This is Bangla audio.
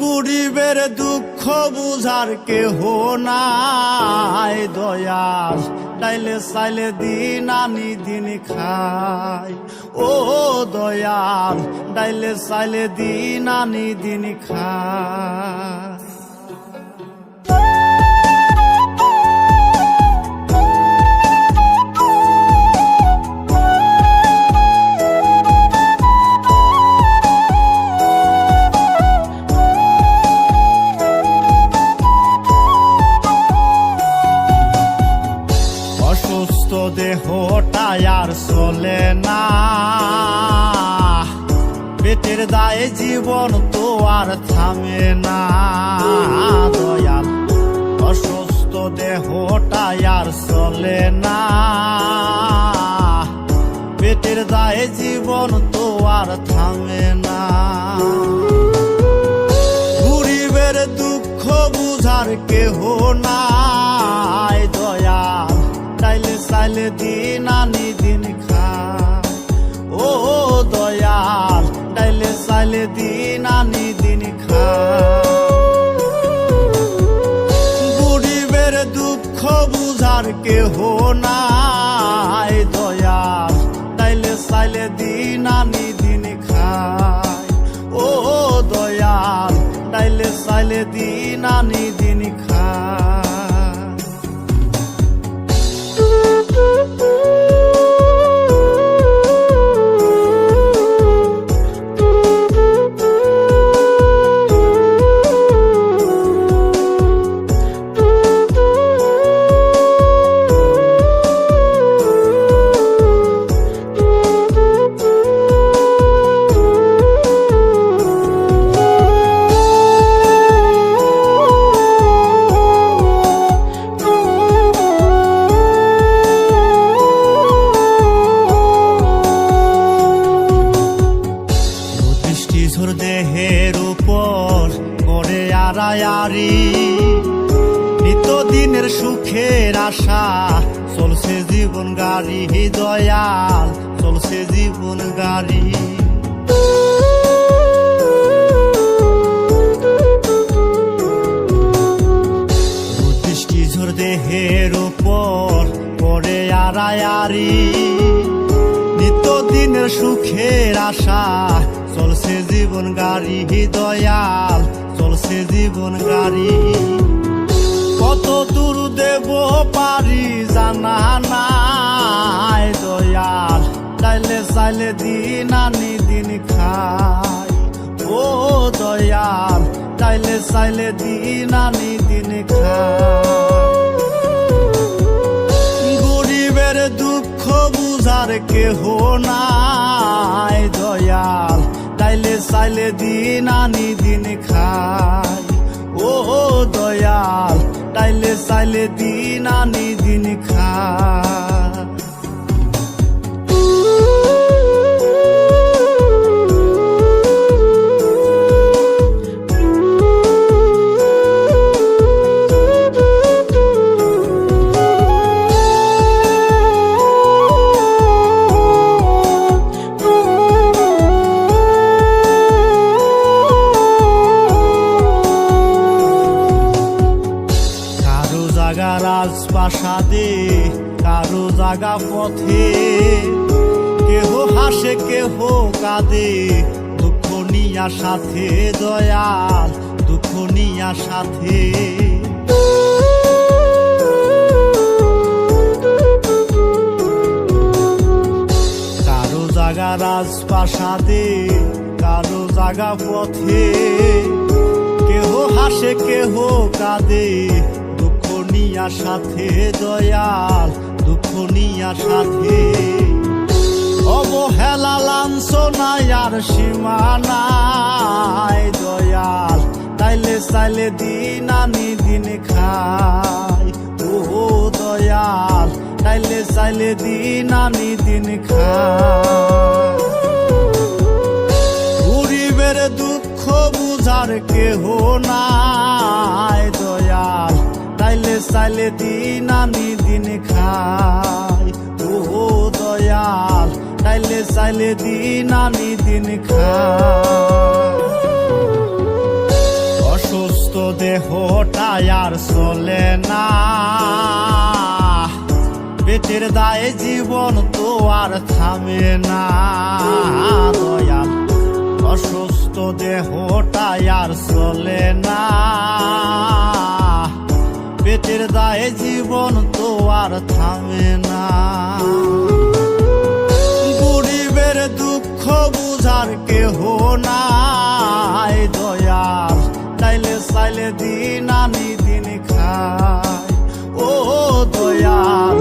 গরিবের দুঃখ বুঝার কেহ নাই দয়াল, ডাইলে চাইলে দিন আনি দিন খাই। ও দয়াল, ডাইলে চাইলে দিন আনি দিন খাই। অসুস্থ দেহটাই আর চলে না, পেটের দায়ে জীবন তো আর থামে না দয়াল। অসুস্থ দেহটাই আর চলে না, পেটের দায়ে জীবন তো আর থামে না। গরিবের দুঃখ বুঝার কেহ নাই দয়াল, ডাইলে চাইলে দিন আনি দিন খাই। ও দয়াল, ডাইলে চাইলে দিন আনি দিন খাই। গরিবের দুঃখ বুঝার কেহ নাই দয়াল, ডাইলে চাইলে দিন আনি দিন খাই। ও দয়াল, ডাইলে চাইলে দিন আনি দিন খাই। দেহের উপর করে আড়ায়ারি, নিত্যদিনের সুখের আশা চলছে জীবন গাড়ি দয়াল, চলছে জীবন গাড়ি। দৃষ্টিঝোর দেহের উপর করে আড়ায়ারি, নিত্যদিনের সুখের আশা চলছে জীবন গাড়ি দয়াল, চলছে জীবন গাড়ি। কত দূর দেব পারি জানা নাই দয়াল, ডাইলে চাইলে দিন আনি দিন খাই। ও দয়াল, ডাইলে চাইলে দিন আনি দিন খাই। গরিবের দুঃখ বুঝার কেহ নাই দয়াল, ডাইলে চাইলে দিন আনি দিন খাই। ও দয়াল, ডাইলে চাইলে দিন আনি দিন খাই। জাগা রাজপ্রাসাদে, কারো জাগা পথে, কেহ হাসে কেহ কাঁদে, দুঃখ নিয়া সাথে দয়াল, দুঃখ নিয়া সাথে। কারো জাগা রাজপ্রাসাদে, কারো জাগা পথে, কেহ হাসে কেহ কাঁদে, নিয়া সাথে দয়াল, দুঃখ নিয়া সাথে। অবহেলা লাঞ্ছনাই আর সীমানাই দয়াল, তাইলে চাইলে দিন আনি দিন খাই। ও দয়াল, তাইলে চাইলে দিন আনি দিন খাই। গরিবের দুঃখ বুঝার কেহ নাই দয়াল, তাইলে চাইলে দিন আনি দিন খাই। ও দয়াল, তাইলে চাইলে দিন আনি দিন খাই। দেহটা আর চলে না, পেটের দায়ে জীবন তো আর থামে না দয়াল, অসুস্থ দেহটা আর চলে না, পেটের দায়ে জীবন তো আর থামে না। গরিবের দুঃখ বুঝার কেহ নাই দয়াল, চাইলে চাইলে দিন আনি দিন খায় ও দয়াল,